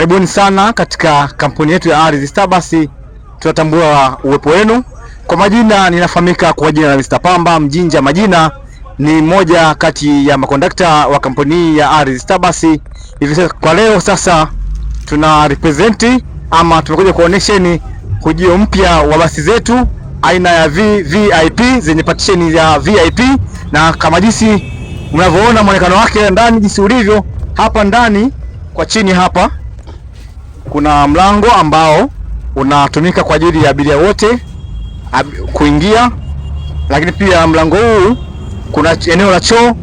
Karibuni sana katika kampuni yetu ya Ardhi Star Bus. Tunatambua uwepo wenu. Kwa majina ninafahamika kwa jina la Mr. Pamba Mjinja Majina, ni mmoja kati ya makondakta wa kampuni ya Ardhi Star Bus. Hivi sasa kwa leo sasa tuna represent ama tumekuja kuonesheni ujio mpya wa basi zetu aina ya VIP zenye partition ya VIP, na kama jinsi mnavyoona muonekano wake ndani jinsi ulivyo. Hapa ndani kwa chini hapa kuna mlango ambao unatumika kwa ajili ya abiria wote kuingia, lakini pia mlango huu kuna eneo la choo.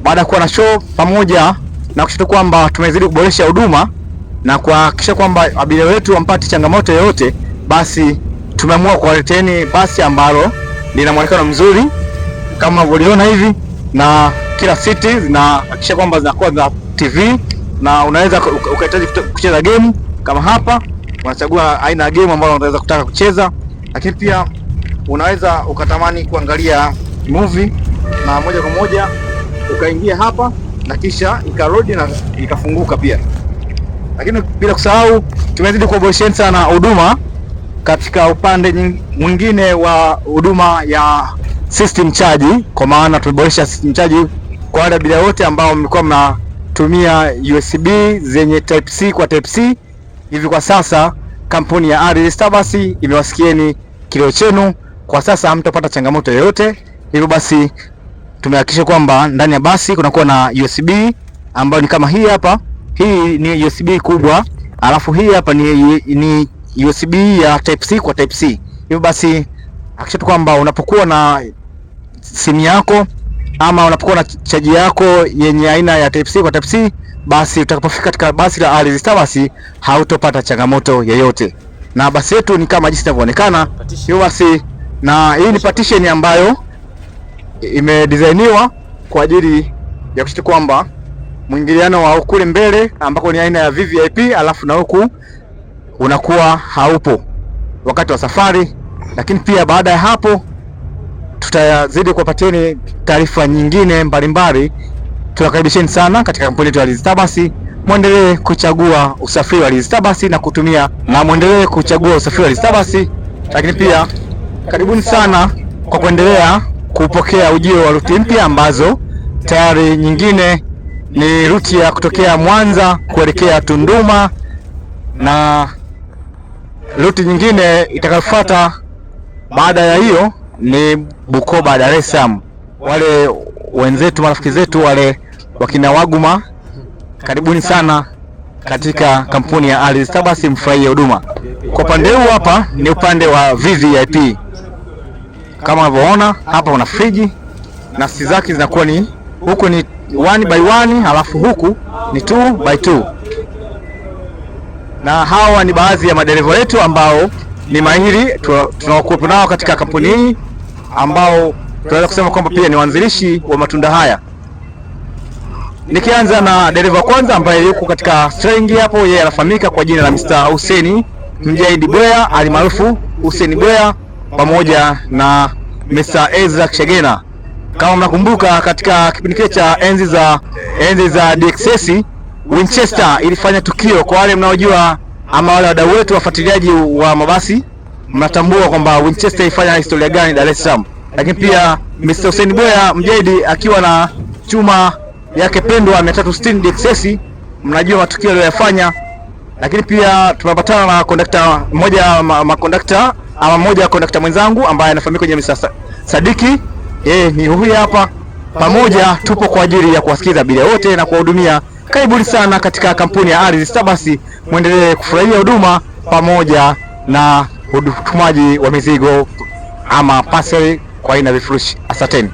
Baada ya kuwa na choo pamoja na kushtuka kwamba tumezidi kuboresha huduma na kuhakikisha kwamba abiria wetu wampati changamoto yoyote, basi tumeamua kuwaleteni basi ambalo lina muonekano mzuri kama mnavyoona hivi, na kila siti zinahakikisha kwamba zinakuwa za TV, na unaweza ukahitaji kucheza game kama hapa, unachagua aina ya game ambayo unaweza kutaka kucheza, lakini pia unaweza ukatamani kuangalia movie na moja kwa moja ukaingia hapa na kisha ikarudi na ikafunguka pia. Lakini bila kusahau tumezidi kuboresha sana huduma katika upande mwingine wa huduma ya system charge, kwa maana tumeboresha system charge kwa wale abiria wote ambao mlikuwa mnatumia USB zenye type C kwa type C. Hivi kwa sasa kampuni ya Ardhi Star Bus imewasikieni kilio chenu, kwa sasa hamtapata changamoto yoyote. Hivyo basi tumehakikisha kwamba ndani ya basi kunakuwa na USB ambayo ni kama hii hapa. Hii ni USB kubwa, alafu hii hapa ni USB ya type C kwa type C. Hivyo basi hakikisha kwamba unapokuwa na simu yako ama unapokuwa na chaji yako yenye aina ya type C kwa type C, basi utakapofika katika basi la Ardhi Star Bus hautopata changamoto yoyote. Na basi yetu ni kama jinsi inavyoonekana. Hiyo basi, na hii ni partition ambayo imedesigniwa kwa ajili ya kuhakikisha kwamba mwingiliano wa kule mbele ambako ni aina ya VVIP, alafu na huku unakuwa haupo wakati wa safari. Lakini pia baada ya hapo tutazidi kuwapatieni taarifa nyingine mbalimbali. Tunakaribisheni sana katika kampuni yetu ya Ardhi Star Bus. Muendelee kuchagua usafiri wa Ardhi Star Bus na kutumia, na muendelee kuchagua usafiri wa Ardhi Star Bus. Lakini pia karibuni sana kwa kuendelea kupokea ujio wa ruti mpya ambazo tayari nyingine ni ruti ya kutokea Mwanza kuelekea Tunduma, na ruti nyingine itakayofuata baada ya hiyo ni Bukoba, Dar es Salaam. Wale wenzetu, marafiki zetu wale wakina Waguma, karibuni sana katika kampuni ya Ardhi Star Bus, mfurahie huduma. Kwa upande huu hapa ni upande wa VVIP. Kama unavyoona hapa una friji na siti zake zinakuwa ni huku ni 1x1, halafu huku ni 2x2. Na hawa ni baadhi ya madereva wetu ambao ni mahiri tunaokuwa nao katika kampuni hii, ambao tunaweza kusema kwamba pia ni waanzilishi wa matunda haya. Nikianza na dereva kwanza ambaye yuko katika steering hapo, yeye anafahamika kwa jina la Mr. Hussein Mjaidi Bwea alimaarufu Hussein Bwea, pamoja na Mr. Ezra Kishegena. Kama mnakumbuka katika kipindi kile cha enzi za DXS, Winchester ilifanya tukio. Kwa wale mnaojua ama wale wadau wetu wafuatiliaji wa mabasi, mnatambua kwamba Winchester ilifanya historia gani Dar es Salaam. Lakini pia Mr. Hussein Bwea Mjaidi akiwa na chuma yake pendwa 360 DXS, mnajua matukio aliyofanya. Lakini pia tumepatana na kondakta mmoja mmoja kondakta mwenzangu ambaye anafahamika kwa Mr. Sadiki. Ni huyu hapa, pamoja tupo kwa ajili ya kuwasikiza abiria wote na kuwahudumia. Karibuni sana katika kampuni ya Ardhi Star Bus, muendelee kufurahia huduma pamoja na utumaji wa mizigo ama parcel kwa aina ya vifurushi. Asanteni.